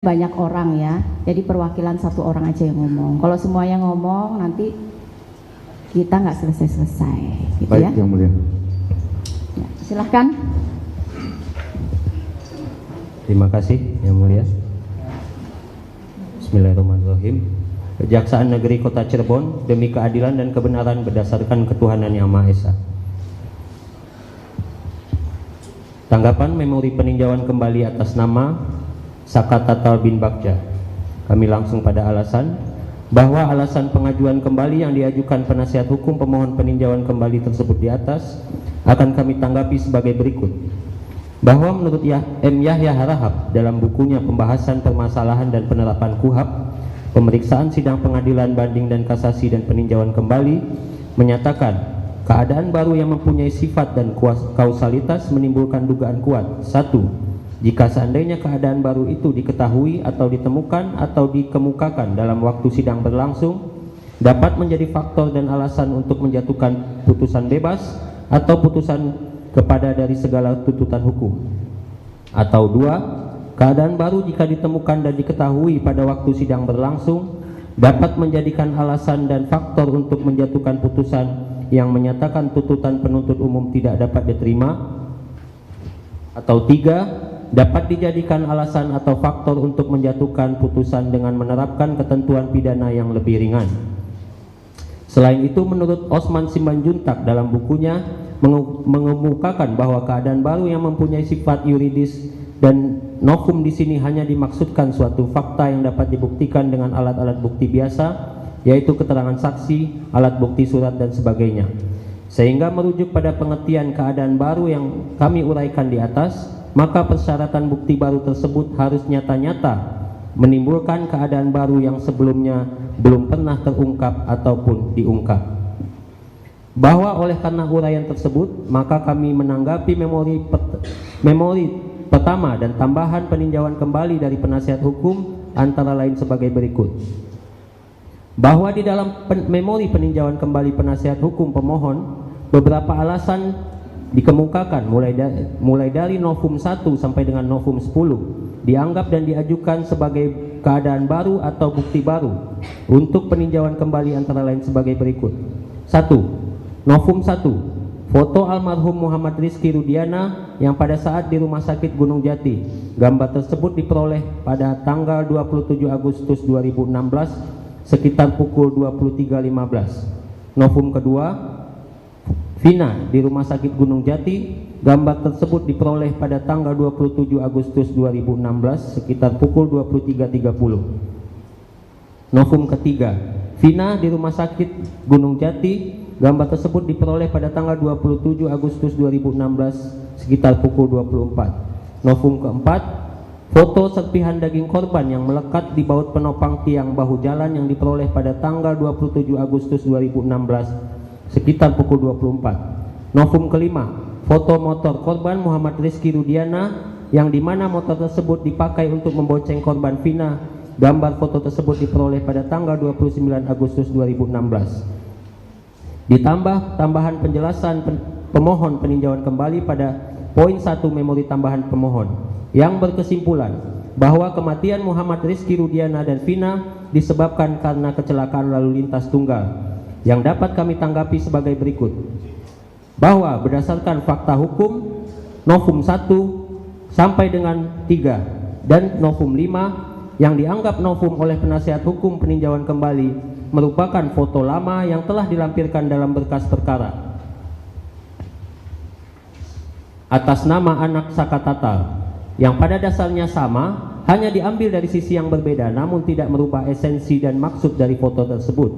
banyak orang ya, jadi perwakilan satu orang aja yang ngomong. Kalau semuanya ngomong nanti kita nggak selesai-selesai gitu. Baik, ya. Yang Mulia. Ya, silahkan. Terima kasih Yang Mulia. Bismillahirrahmanirrahim. Kejaksaan Negeri Kota Cirebon demi keadilan dan kebenaran berdasarkan ketuhanan Yang Maha Esa. Tanggapan memori peninjauan kembali atas nama Saka Tatal bin Bagja. Kami langsung pada alasan bahwa alasan pengajuan kembali yang diajukan penasihat hukum pemohon peninjauan kembali tersebut di atas akan kami tanggapi sebagai berikut. Bahwa menurut M. Yahya Harahap dalam bukunya Pembahasan Permasalahan dan Penerapan KUHAP, Pemeriksaan Sidang Pengadilan Banding dan Kasasi dan Peninjauan Kembali menyatakan keadaan baru yang mempunyai sifat dan kausalitas menimbulkan dugaan kuat. 1. Jika seandainya keadaan baru itu diketahui atau ditemukan atau dikemukakan dalam waktu sidang berlangsung, dapat menjadi faktor dan alasan untuk menjatuhkan putusan bebas atau putusan kepada dari segala tuntutan hukum. Atau 2, keadaan baru jika ditemukan dan diketahui pada waktu sidang berlangsung dapat menjadikan alasan dan faktor untuk menjatuhkan putusan yang menyatakan tuntutan penuntut umum tidak dapat diterima. Atau 3, dapat dijadikan alasan atau faktor untuk menjatuhkan putusan dengan menerapkan ketentuan pidana yang lebih ringan. Selain itu, menurut Osman Simanjuntak dalam bukunya mengemukakan bahwa keadaan baru yang mempunyai sifat yuridis dan novum di sini hanya dimaksudkan suatu fakta yang dapat dibuktikan dengan alat-alat bukti biasa, yaitu keterangan saksi, alat bukti surat dan sebagainya. Sehingga merujuk pada pengertian keadaan baru yang kami uraikan di atas, maka persyaratan bukti baru tersebut harus nyata-nyata menimbulkan keadaan baru yang sebelumnya belum pernah terungkap ataupun diungkap. Bahwa oleh karena uraian tersebut, maka kami menanggapi memori pertama dan tambahan peninjauan kembali dari penasihat hukum antara lain sebagai berikut. Bahwa di dalam memori peninjauan kembali penasihat hukum pemohon, beberapa alasan dikemukakan mulai dari novum 1 sampai dengan novum 10 dianggap dan diajukan sebagai keadaan baru atau bukti baru untuk peninjauan kembali antara lain sebagai berikut. 1. Novum 1, foto almarhum Muhammad Rizky Rudiana yang pada saat di Rumah Sakit Gunung Jati. Gambar tersebut diperoleh pada tanggal 27 Agustus 2016 sekitar pukul 23.15. Novum kedua, Vina di Rumah Sakit Gunung Jati. Gambar tersebut diperoleh pada tanggal 27 Agustus 2016 sekitar pukul 23.30. Novum ketiga, Vina di Rumah Sakit Gunung Jati. Gambar tersebut diperoleh pada tanggal 27 Agustus 2016 sekitar pukul 24. Novum keempat, foto serpihan daging korban yang melekat di baut penopang tiang bahu jalan yang diperoleh pada tanggal 27 Agustus 2016 sekitar pukul 24. Novum kelima, foto motor korban Muhammad Rizky Rudiana yang dimana motor tersebut dipakai untuk membonceng korban Vina. Gambar foto tersebut diperoleh pada tanggal 29 Agustus 2016. Ditambah tambahan penjelasan pemohon peninjauan kembali pada poin 1 memori tambahan pemohon yang berkesimpulan bahwa kematian Muhammad Rizky Rudiana dan Vina disebabkan karena kecelakaan lalu lintas tunggal, yang dapat kami tanggapi sebagai berikut. Bahwa berdasarkan fakta hukum, novum 1 sampai dengan 3 dan novum 5 yang dianggap novum oleh penasihat hukum peninjauan kembali merupakan foto lama yang telah dilampirkan dalam berkas perkara atas nama anak Saka Tatal, yang pada dasarnya sama, hanya diambil dari sisi yang berbeda namun tidak merubah esensi dan maksud dari foto tersebut.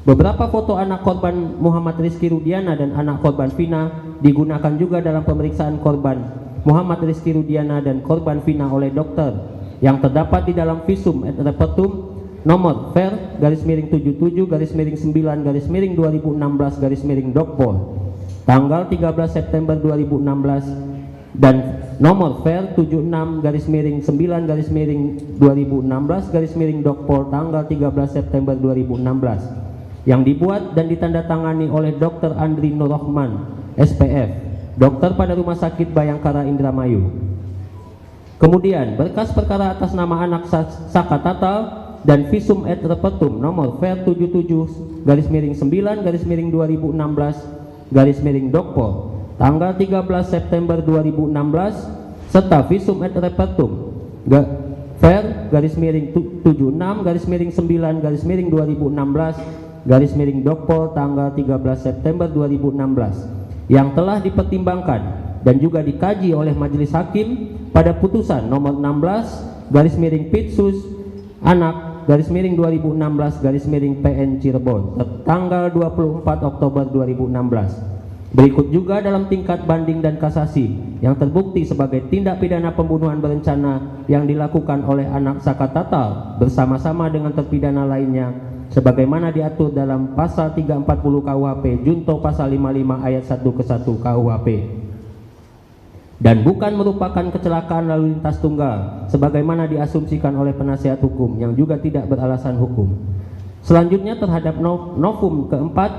Beberapa foto anak korban Muhammad Rizky Rudiana dan anak korban Vina digunakan juga dalam pemeriksaan korban Muhammad Rizky Rudiana dan korban Vina oleh dokter yang terdapat di dalam visum et repertum nomor ver /77/9/2016/Dokpol tanggal 13 September 2016 dan nomor ver 76/9/2016/Dokpol tanggal 13 September 2016 yang dibuat dan ditandatangani oleh Dr. Andri Nurrohman, SPF, dokter pada Rumah Sakit Bayangkara Indramayu. Kemudian berkas perkara atas nama anak Saka Tatal dan visum et repertum nomor ver 77/9/2016 tanggal 13 September 2016 serta visum et repertum ver 76/9/2016 tanggal 13 September 2016 yang telah dipertimbangkan dan juga dikaji oleh majelis hakim pada putusan nomor 16/Pitsus anak /2016/PN Cirebon tanggal 24 Oktober 2016. Berikut juga dalam tingkat banding dan kasasi yang terbukti sebagai tindak pidana pembunuhan berencana yang dilakukan oleh anak Saka Tatal bersama-sama dengan terpidana lainnya sebagaimana diatur dalam pasal 340 KUHP junto pasal 55 ayat 1 ke 1 KUHP, dan bukan merupakan kecelakaan lalu lintas tunggal sebagaimana diasumsikan oleh penasihat hukum yang juga tidak beralasan hukum. Selanjutnya terhadap novum keempat,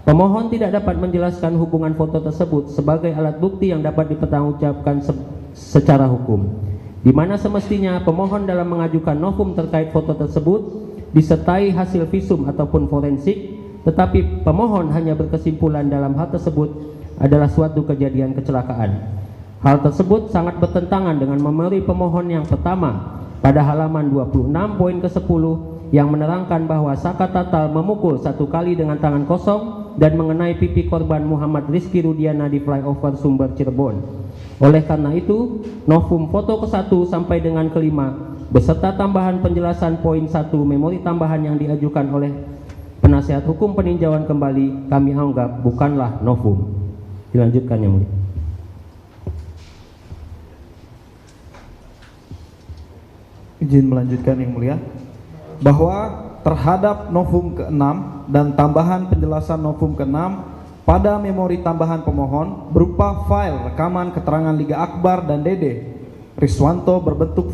pemohon tidak dapat menjelaskan hubungan foto tersebut sebagai alat bukti yang dapat dipertanggungjawabkan secara hukum, di mana semestinya pemohon dalam mengajukan novum terkait foto tersebut disertai hasil visum ataupun forensik, tetapi pemohon hanya berkesimpulan dalam hal tersebut adalah suatu kejadian kecelakaan. Hal tersebut sangat bertentangan dengan memori pemohon yang pertama pada halaman 26 poin ke-10 yang menerangkan bahwa Saka Tatal memukul 1 kali dengan tangan kosong dan mengenai pipi korban Muhammad Rizky Rudiana di flyover Sumber Cirebon. Oleh karena itu, novum foto ke-1 sampai dengan ke-5 beserta tambahan penjelasan poin 1 memori tambahan yang diajukan oleh penasihat hukum peninjauan kembali kami anggap bukanlah novum. Dilanjutkan yang mulia. Izin melanjutkan yang mulia, bahwa terhadap novum ke-6 dan tambahan penjelasan novum ke-6 pada memori tambahan pemohon berupa file rekaman keterangan Liga Akbar dan Dede Riswanto berbentuk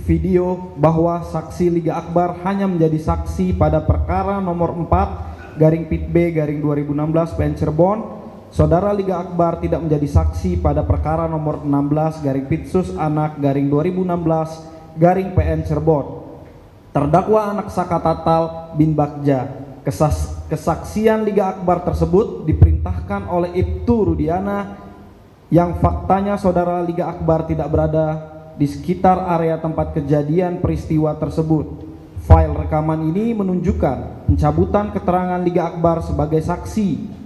video bahwa saksi Liga Akbar hanya menjadi saksi pada perkara nomor 4/Pit-B/2016 PN Cirebon. Saudara Liga Akbar tidak menjadi saksi pada perkara nomor 16/Pitsus anak /2016/PN Cirebon. Terdakwa anak Saka Tatal bin Bagja, kesaksian Liga Akbar tersebut diperintahkan oleh Ibtu Rudiana yang faktanya saudara Liga Akbar tidak berada di sekitar area tempat kejadian peristiwa tersebut. File rekaman ini menunjukkan pencabutan keterangan Liga Akbar sebagai saksi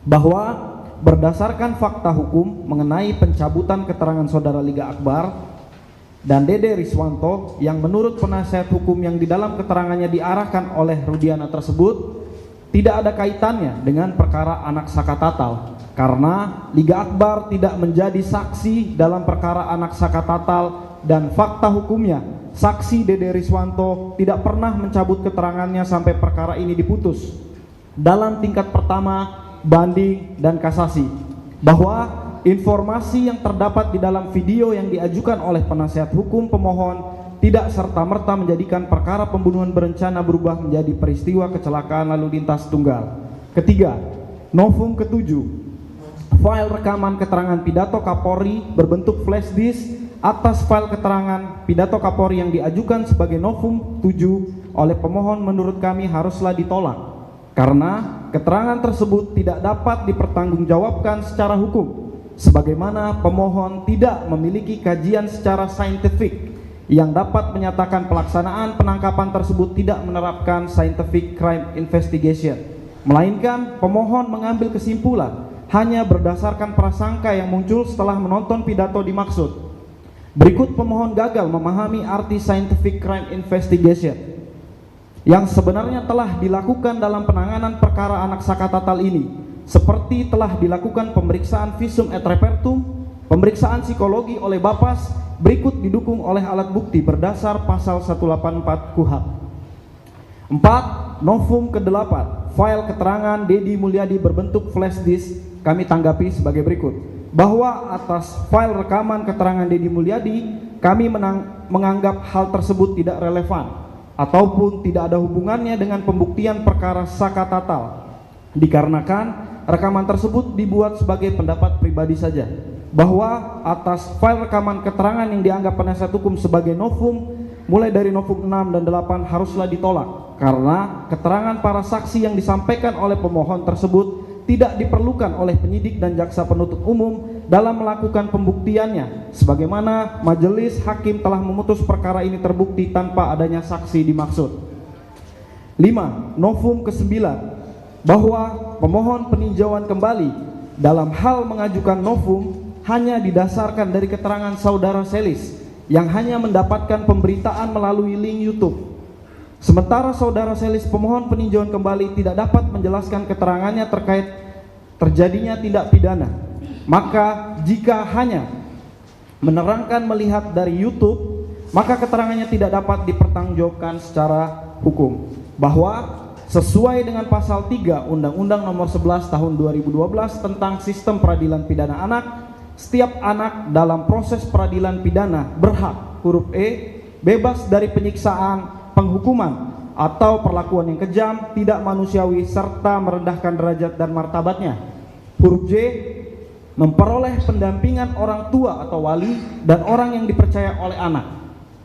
bahwa berdasarkan fakta hukum mengenai pencabutan keterangan saudara Liga Akbar dan Dede Riswanto yang menurut penasihat hukum yang di dalam keterangannya diarahkan oleh Rudiana tersebut tidak ada kaitannya dengan perkara anak Saka Tatal, karena Liga Akbar tidak menjadi saksi dalam perkara anak Saka Tatal dan fakta hukumnya saksi Dede Riswanto tidak pernah mencabut keterangannya sampai perkara ini diputus dalam tingkat pertama, banding dan kasasi, bahwa informasi yang terdapat di dalam video yang diajukan oleh penasihat hukum pemohon tidak serta-merta menjadikan perkara pembunuhan berencana berubah menjadi peristiwa kecelakaan lalu lintas tunggal. Ketiga, novum ke-7, file rekaman keterangan pidato Kapolri berbentuk flash disk atas file keterangan pidato Kapolri yang diajukan sebagai novum 7 oleh pemohon menurut kami haruslah ditolak karena keterangan tersebut tidak dapat dipertanggungjawabkan secara hukum sebagaimana pemohon tidak memiliki kajian secara saintifik yang dapat menyatakan pelaksanaan penangkapan tersebut tidak menerapkan scientific crime investigation, melainkan pemohon mengambil kesimpulan hanya berdasarkan prasangka yang muncul setelah menonton pidato dimaksud. Berikut pemohon gagal memahami arti scientific crime investigation yang sebenarnya telah dilakukan dalam penanganan perkara anak Saka Tatal ini, seperti telah dilakukan pemeriksaan visum et repertum, pemeriksaan psikologi oleh Bapas, berikut didukung oleh alat bukti berdasar pasal 184 KUHP. 4. Novum ke-8, file keterangan Dedi Mulyadi berbentuk flash disk kami tanggapi sebagai berikut, bahwa atas file rekaman keterangan Dedi Mulyadi kami menganggap hal tersebut tidak relevan ataupun tidak ada hubungannya dengan pembuktian perkara Saka Tatal, dikarenakan rekaman tersebut dibuat sebagai pendapat pribadi saja. bahwa atas file rekaman keterangan yang dianggap penasihat hukum sebagai novum mulai dari novum 6 dan 8 haruslah ditolak karena keterangan para saksi yang disampaikan oleh pemohon tersebut tidak diperlukan oleh penyidik dan jaksa penuntut umum dalam melakukan pembuktiannya sebagaimana majelis hakim telah memutus perkara ini terbukti tanpa adanya saksi dimaksud. 5. Novum ke-9 bahwa pemohon peninjauan kembali dalam hal mengajukan novum hanya didasarkan dari keterangan saudara Selis yang hanya mendapatkan pemberitaan melalui link YouTube. Sementara saudara Selis pemohon peninjauan kembali tidak dapat menjelaskan keterangannya terkait terjadinya tindak pidana. Maka jika hanya menerangkan melihat dari YouTube, maka keterangannya tidak dapat dipertanggungjawabkan secara hukum. Bahwa sesuai dengan pasal 3 Undang-Undang Nomor 11 Tahun 2012 tentang Sistem Peradilan Pidana Anak, setiap anak dalam proses peradilan pidana berhak, huruf E, bebas dari penyiksaan, penghukuman, atau perlakuan yang kejam, tidak manusiawi, serta merendahkan derajat dan martabatnya. Huruf J, memperoleh pendampingan orang tua atau wali dan orang yang dipercaya oleh anak.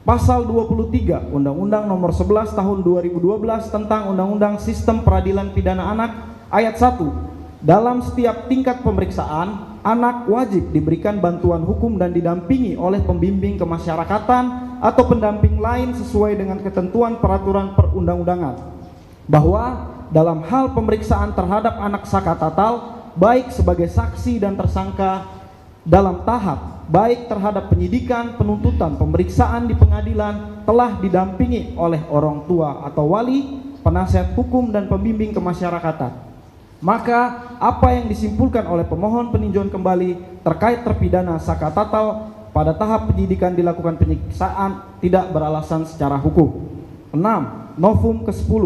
Pasal 23 Undang-Undang Nomor 11 Tahun 2012 tentang Undang-Undang Sistem Peradilan Pidana Anak, ayat 1. Dalam setiap tingkat pemeriksaan, anak wajib diberikan bantuan hukum dan didampingi oleh pembimbing kemasyarakatan atau pendamping lain sesuai dengan ketentuan peraturan perundang-undangan. Bahwa dalam hal pemeriksaan terhadap anak Sakatatal, baik sebagai saksi dan tersangka dalam tahap, baik terhadap penyidikan, penuntutan, pemeriksaan di pengadilan, telah didampingi oleh orang tua atau wali, penasihat hukum dan pembimbing kemasyarakatan. Maka apa yang disimpulkan oleh pemohon peninjauan kembali terkait terpidana Sakatatal pada tahap penyidikan dilakukan penyiksaan tidak beralasan secara hukum. 6. Novum ke-10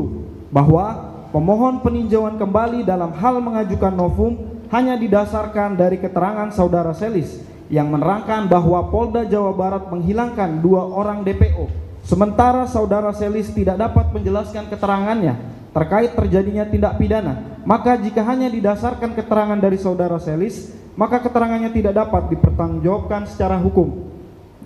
bahwa pemohon peninjauan kembali dalam hal mengajukan novum hanya didasarkan dari keterangan saudara Selis yang menerangkan bahwa Polda Jawa Barat menghilangkan 2 orang DPO, sementara saudara Selis tidak dapat menjelaskan keterangannya terkait terjadinya tindak pidana. Maka jika hanya didasarkan keterangan dari saudara Selis, maka keterangannya tidak dapat dipertanggungjawabkan secara hukum.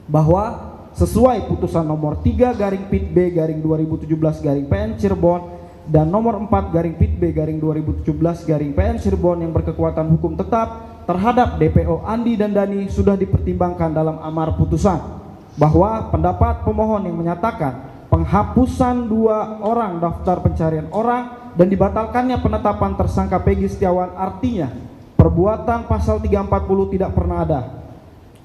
Bahwa sesuai putusan nomor 3/Pit-B/2017-PN Cirebon dan nomor 4/Pit-B/2017-PN Cirebon yang berkekuatan hukum tetap terhadap DPO Andi dan Dani sudah dipertimbangkan dalam amar putusan. Bahwa pendapat pemohon yang menyatakan penghapusan 2 orang daftar pencarian orang dan dibatalkannya penetapan tersangka Peggy Setiawan artinya perbuatan pasal 340 tidak pernah ada.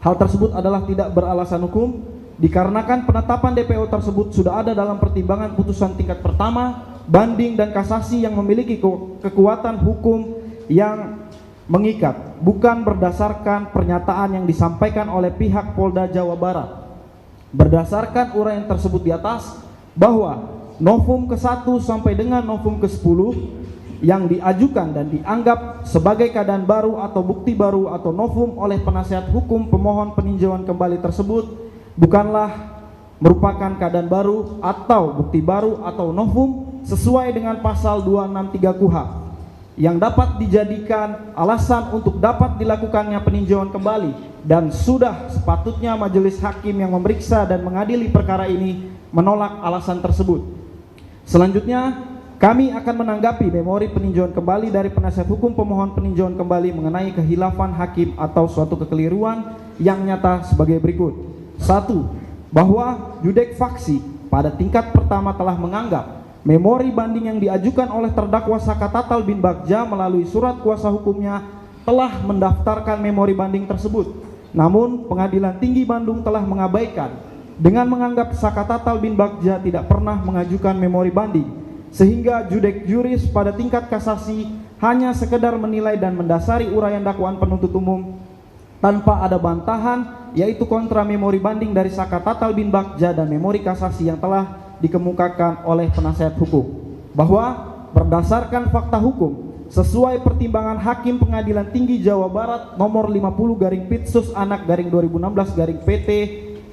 Hal tersebut adalah tidak beralasan hukum dikarenakan penetapan DPO tersebut sudah ada dalam pertimbangan putusan tingkat pertama, banding dan kasasi yang memiliki kekuatan hukum yang mengikat, bukan berdasarkan pernyataan yang disampaikan oleh pihak Polda Jawa Barat. Berdasarkan uraian tersebut di atas, bahwa novum ke-1 sampai dengan novum ke-10 yang diajukan dan dianggap sebagai keadaan baru atau bukti baru atau novum oleh penasihat hukum pemohon peninjauan kembali tersebut bukanlah merupakan keadaan baru atau bukti baru atau novum sesuai dengan pasal 263 KUHP yang dapat dijadikan alasan untuk dapat dilakukannya peninjauan kembali, dan sudah sepatutnya majelis hakim yang memeriksa dan mengadili perkara ini menolak alasan tersebut. Selanjutnya, kami akan menanggapi memori peninjauan kembali dari penasihat hukum pemohon peninjauan kembali mengenai kehilafan hakim atau suatu kekeliruan yang nyata sebagai berikut. 1. Bahwa judek faksi pada tingkat pertama telah menganggap memori banding yang diajukan oleh terdakwa Sakatatal bin Bagja melalui surat kuasa hukumnya telah mendaftarkan memori banding tersebut. Namun Pengadilan Tinggi Bandung telah mengabaikan dengan menganggap Sakatatal bin Bagja tidak pernah mengajukan memori banding, sehingga judek juris pada tingkat kasasi hanya sekedar menilai dan mendasari uraian dakwaan penuntut umum tanpa ada bantahan, yaitu kontra memori banding dari Sakatatal bin Bagja dan memori kasasi yang telah dikemukakan oleh penasihat hukum. Bahwa berdasarkan fakta hukum sesuai pertimbangan Hakim Pengadilan Tinggi Jawa Barat nomor 50/Pitsus-Anak-2016-PT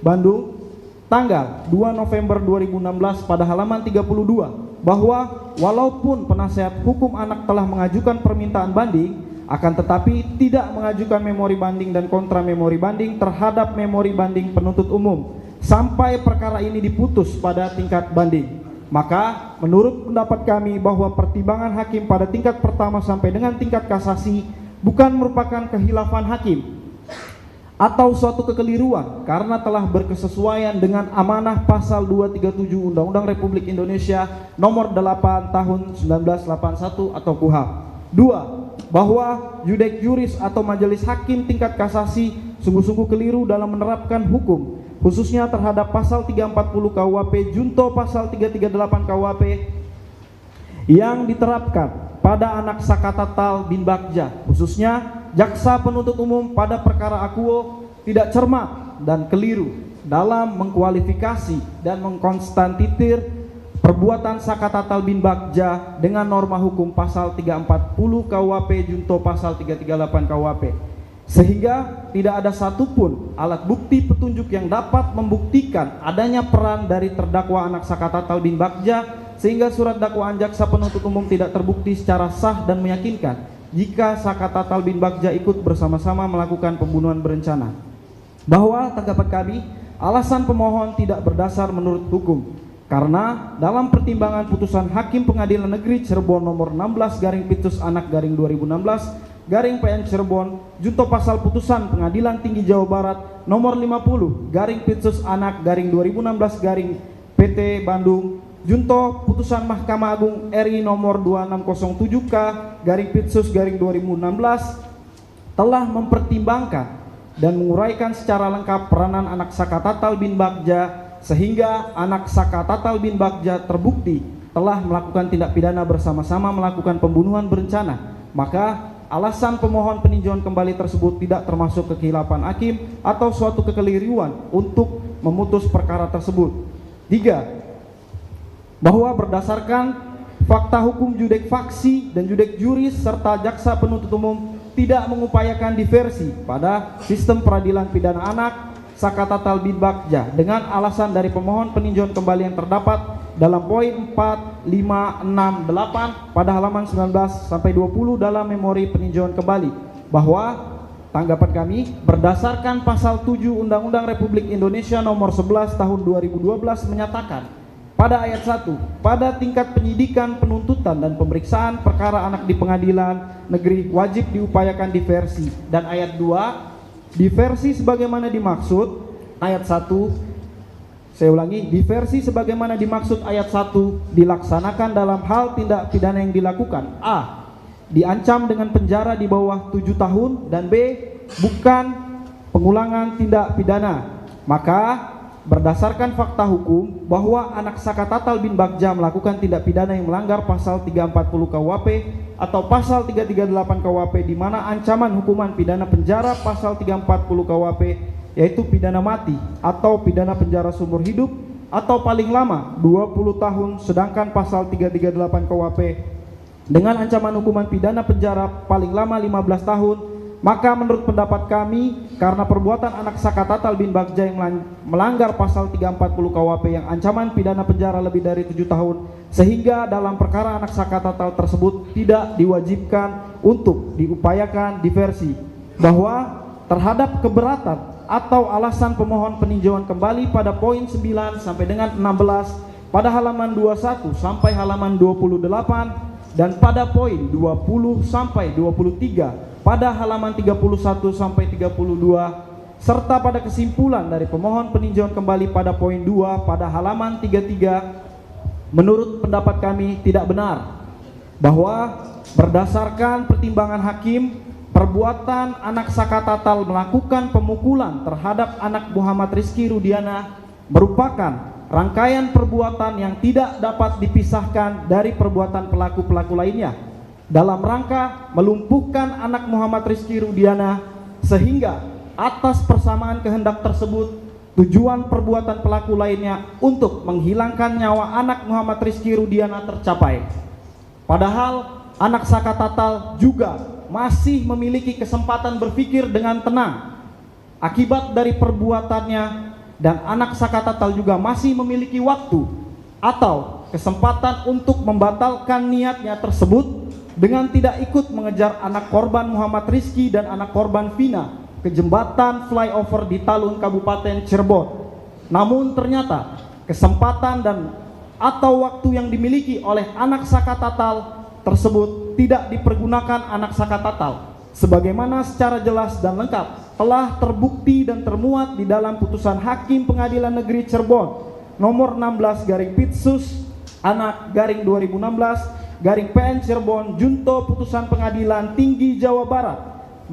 Bandung tanggal 2 November 2016 pada halaman 32, bahwa walaupun penasihat hukum anak telah mengajukan permintaan banding akan tetapi tidak mengajukan memori banding dan kontra memori banding terhadap memori banding penuntut umum sampai perkara ini diputus pada tingkat banding. Maka menurut pendapat kami bahwa pertimbangan hakim pada tingkat pertama sampai dengan tingkat kasasi bukan merupakan kehilafan hakim atau suatu kekeliruan karena telah berkesesuaian dengan amanah pasal 237 Undang-Undang Republik Indonesia nomor 8 tahun 1981 atau KUHP. 2. Bahwa judek juris atau majelis hakim tingkat kasasi sungguh-sungguh keliru dalam menerapkan hukum khususnya terhadap pasal 340 KUHP junto pasal 338 KUHP yang diterapkan pada anak Sakatatal bin Bagja, khususnya jaksa penuntut umum pada perkara akuo tidak cermat dan keliru dalam mengkualifikasi dan mengkonstantitir perbuatan Sakatatal bin Bagja dengan norma hukum pasal 340 KUHP junto pasal 338 KUHP, sehingga tidak ada satupun alat bukti petunjuk yang dapat membuktikan adanya peran dari terdakwa anak Sakatatal bin Bagja, sehingga surat dakwaan jaksa penuntut umum tidak terbukti secara sah dan meyakinkan jika Sakatatal bin Bagja ikut bersama-sama melakukan pembunuhan berencana. Bahwa tanggapan kami, alasan pemohon tidak berdasar menurut hukum, karena dalam pertimbangan putusan Hakim Pengadilan Negeri Cirebon nomor 16/2016/PN Cirebon junto pasal putusan Pengadilan Tinggi Jawa Barat nomor 50/2016/PT Bandung junto putusan Mahkamah Agung RI nomor 2607K/Pitsus/2016 telah mempertimbangkan dan menguraikan secara lengkap peranan anak Sakatatal bin Bagja, sehingga anak Sakatatal bin Bagja terbukti telah melakukan tindak pidana bersama-sama melakukan pembunuhan berencana. Maka alasan pemohon peninjauan kembali tersebut tidak termasuk kekhilafan hakim atau suatu kekeliruan untuk memutus perkara tersebut. 3. Bahwa berdasarkan fakta hukum judek faksi dan judek juris serta jaksa penuntut umum tidak mengupayakan diversi pada sistem peradilan pidana anak Sakatatal bin Bagja dengan alasan dari pemohon peninjauan kembali yang terdapat dalam poin 4, 5, 6, 8 pada halaman 19 sampai 20 dalam memori peninjauan kembali, bahwa tanggapan kami berdasarkan pasal 7 Undang-Undang Republik Indonesia nomor 11 tahun 2012 menyatakan pada ayat 1, pada tingkat penyidikan, penuntutan dan pemeriksaan perkara anak di pengadilan negeri wajib diupayakan diversi, dan ayat 2, diversi sebagaimana dimaksud ayat 1, saya ulangi, diversi sebagaimana dimaksud ayat 1 dilaksanakan dalam hal tindak pidana yang dilakukan A. Diancam dengan penjara di bawah 7 tahun dan B. Bukan pengulangan tindak pidana. Maka berdasarkan fakta hukum bahwa anak Sakatatal bin Bagja melakukan tindak pidana yang melanggar pasal 340 KUHP atau pasal 338 KUHP, di mana ancaman hukuman pidana penjara pasal 340 KUHP yaitu pidana mati atau pidana penjara seumur hidup atau paling lama 20 tahun, sedangkan pasal 338 KUHP dengan ancaman hukuman pidana penjara paling lama 15 tahun. Maka menurut pendapat kami, karena perbuatan anak Sakatatal bin Bagja yang melanggar pasal 340 KUHP yang ancaman pidana penjara lebih dari 7 tahun, sehingga dalam perkara anak Sakatatal tersebut tidak diwajibkan untuk diupayakan diversi. Bahwa terhadap keberatan atau alasan pemohon peninjauan kembali pada poin 9 sampai dengan 16 pada halaman 21 sampai halaman 28 dan pada poin 20 sampai 23 pada halaman 31 sampai 32 serta pada kesimpulan dari pemohon peninjauan kembali pada poin 2 pada halaman 33, menurut pendapat kami tidak benar bahwa berdasarkan pertimbangan hakim, perbuatan anak Sakatatal melakukan pemukulan terhadap anak Muhammad Rizky Rudiana merupakan rangkaian perbuatan yang tidak dapat dipisahkan dari perbuatan pelaku-pelaku lainnya dalam rangka melumpuhkan anak Muhammad Rizky Rudiana, sehingga atas persamaan kehendak tersebut tujuan perbuatan pelaku lainnya untuk menghilangkan nyawa anak Muhammad Rizky Rudiana tercapai. Padahal anak Sakatatal juga masih memiliki kesempatan berpikir dengan tenang akibat dari perbuatannya, dan anak Sakatatal juga masih memiliki waktu atau kesempatan untuk membatalkan niatnya tersebut dengan tidak ikut mengejar anak korban Muhammad Rizki dan anak korban Vina ke jembatan flyover di Talun, Kabupaten Cirebon. Namun ternyata kesempatan dan atau waktu yang dimiliki oleh anak Saka Tatal tersebut tidak dipergunakan anak Saka Tatal sebagaimana secara jelas dan lengkap telah terbukti dan termuat di dalam putusan Hakim Pengadilan Negeri Cirebon nomor 16/Pits/2016/PN Cirebon Junto Putusan Pengadilan Tinggi Jawa Barat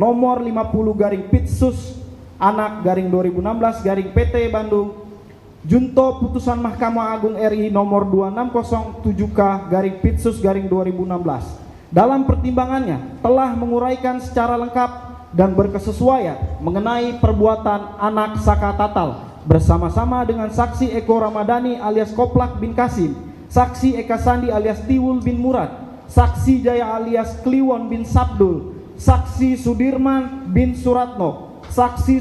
nomor 50/Pits/2016/PT Bandung Junto Putusan Mahkamah Agung RI nomor 2607K/Pitsus/2016 dalam pertimbangannya telah menguraikan secara lengkap dan berkesesuaian mengenai perbuatan anak Saka Tatal bersama-sama dengan saksi Eko Ramadhani alias Koplak bin Kasim, saksi Eka Sandi alias Tiwul bin Murad, saksi Jaya alias Kliwon bin Sabdul, saksi Sudirman bin Suratno, saksi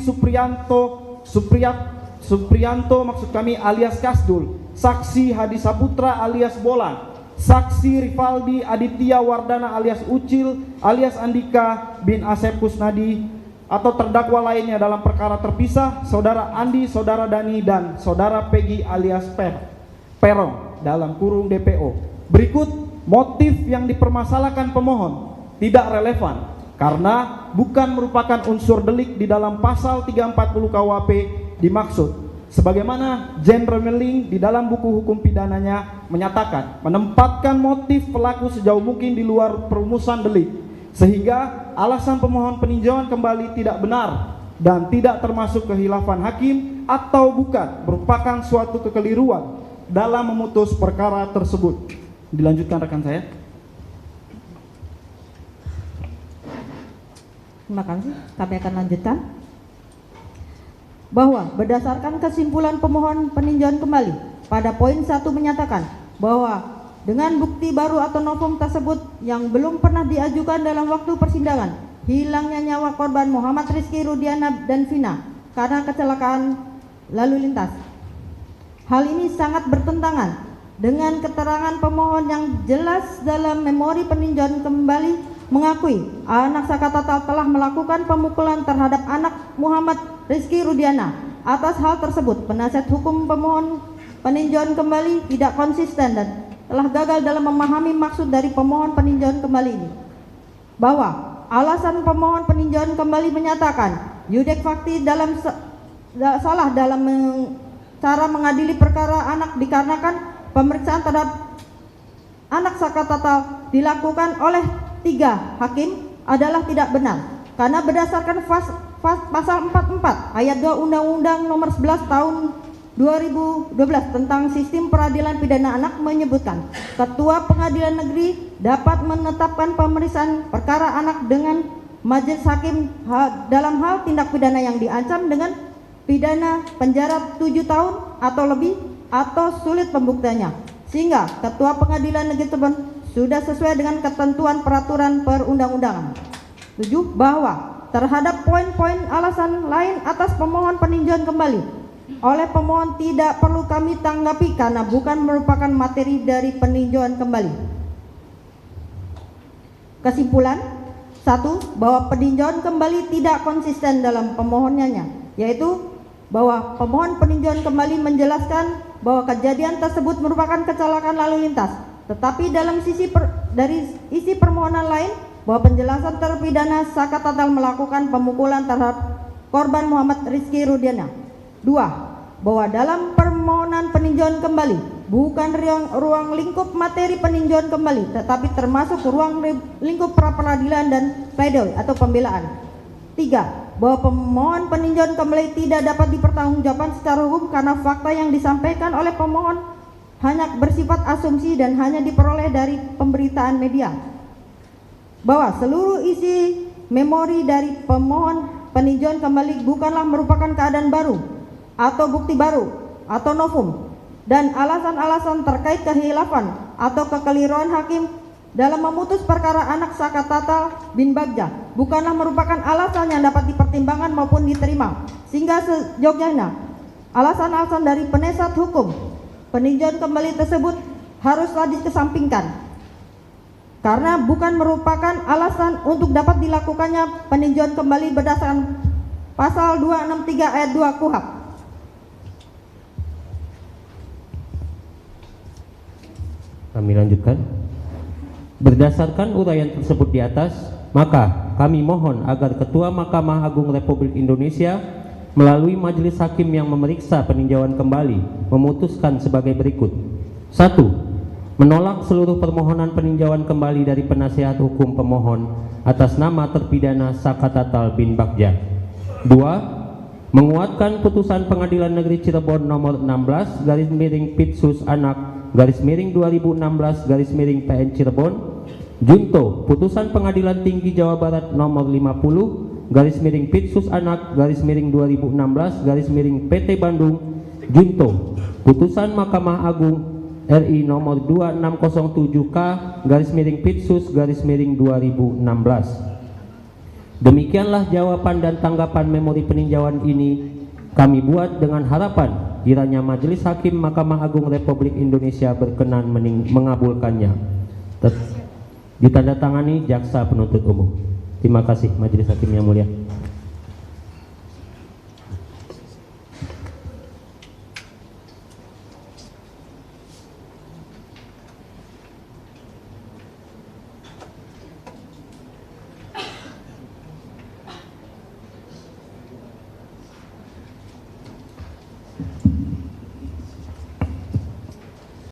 Suprianto maksud kami alias Kasdul, saksi Hadi Saputra alias Bolan, saksi Rivaldi Aditya Wardana alias Ucil alias Andika bin Asep Kusnadi atau terdakwa lainnya dalam perkara terpisah saudara Andi, saudara Dani dan saudara Peggy alias Perong dalam kurung DPO. Berikut motif yang dipermasalahkan pemohon tidak relevan karena bukan merupakan unsur delik di dalam pasal 340 KUHP dimaksud sebagaimana Jen Remeling di dalam buku hukum pidananya menyatakan menempatkan motif pelaku sejauh mungkin di luar perumusan delik sehingga alasan pemohon peninjauan kembali tidak benar dan tidak termasuk kehilafan hakim atau bukan merupakan suatu kekeliruan dalam memutus perkara tersebut. Dilanjutkan rekan saya. Terima kasih. Kami akan lanjutkan. Bahwa berdasarkan kesimpulan pemohon peninjauan kembali pada poin 1 menyatakan bahwa dengan bukti baru atau novum tersebut yang belum pernah diajukan dalam waktu persidangan, hilangnya nyawa korban Muhammad Rizki Rudiana dan Vina karena kecelakaan lalu lintas. Hal ini sangat bertentangan dengan keterangan pemohon yang jelas dalam memori peninjauan kembali mengakui anak Saka Tatal telah melakukan pemukulan terhadap anak Muhammad Rizki Rudiana. Atas hal tersebut, penasihat hukum pemohon peninjauan kembali tidak konsisten dan telah gagal dalam memahami maksud dari pemohon peninjauan kembali ini. Bahwa alasan pemohon peninjauan kembali menyatakan yudek fakti salah dalam cara mengadili perkara anak dikarenakan pemeriksaan terhadap anak Saka Tatal dilakukan oleh 3 hakim adalah tidak benar karena berdasarkan pasal 44 ayat 2 Undang-Undang nomor 11 tahun 2012 tentang sistem peradilan pidana anak menyebutkan Ketua Pengadilan Negeri dapat menetapkan pemeriksaan perkara anak dengan majelis hakim dalam hal tindak pidana yang diancam dengan pidana penjara 7 tahun atau lebih atau sulit pembuktiannya, sehingga Ketua Pengadilan Negeri tersebut sudah sesuai dengan ketentuan peraturan perundang-undangan. 7. Bahwa terhadap poin-poin alasan lain atas pemohon peninjauan kembali oleh pemohon tidak perlu kami tanggapi karena bukan merupakan materi dari peninjauan kembali. Kesimpulan 1. Bahwa peninjauan kembali tidak konsisten dalam pemohonannya, yaitu bahwa pemohon peninjauan kembali menjelaskan bahwa kejadian tersebut merupakan kecelakaan lalu lintas, tetapi dalam dari isi permohonan lain bahwa penjelasan terpidana Saka Tatal melakukan pemukulan terhadap korban Muhammad Rizki Rudiana. 2. Bahwa dalam permohonan peninjauan kembali bukan ruang lingkup materi peninjauan kembali, tetapi termasuk ruang lingkup pra-peradilan dan pledoi atau pembelaan. 3. Bahwa pemohon peninjauan kembali tidak dapat dipertanggungjawabkan secara hukum karena fakta yang disampaikan oleh pemohon hanya bersifat asumsi dan hanya diperoleh dari pemberitaan media. Bahwa seluruh isi memori dari pemohon peninjauan kembali bukanlah merupakan keadaan baru atau bukti baru atau novum, dan alasan-alasan terkait kehilafan atau kekeliruan hakim dalam memutus perkara anak Saka Tatal bin Bagja bukanlah merupakan alasan yang dapat dipertimbangkan maupun diterima, sehingga seyogyanya alasan-alasan dari penasihat hukum peninjauan kembali tersebut haruslah dikesampingkan. karena bukan merupakan alasan untuk dapat dilakukannya peninjauan kembali berdasarkan pasal 263 ayat 2 KUHP. Kami lanjutkan. Berdasarkan uraian tersebut di atas, maka kami mohon agar Ketua Mahkamah Agung Republik Indonesia melalui majelis hakim yang memeriksa peninjauan kembali memutuskan sebagai berikut. 1. Menolak seluruh permohonan peninjauan kembali dari penasihat hukum pemohon atas nama terpidana Sakatatal bin Bagja. 2. Menguatkan putusan Pengadilan Negeri Cirebon nomor 16/Pitsus Anak /2016/PN Cirebon junto putusan Pengadilan Tinggi Jawa Barat nomor 50/Pitsus Anak /2016/PT Bandung junto putusan Mahkamah Agung RI nomor 2607K/Pitsus/2016. Demikianlah jawaban dan tanggapan memori peninjauan ini kami buat dengan harapan kiranya Majelis Hakim Mahkamah Agung Republik Indonesia berkenan mengabulkannya. Ditandatangani Jaksa Penuntut Umum. Terima kasih Majelis Hakim yang mulia.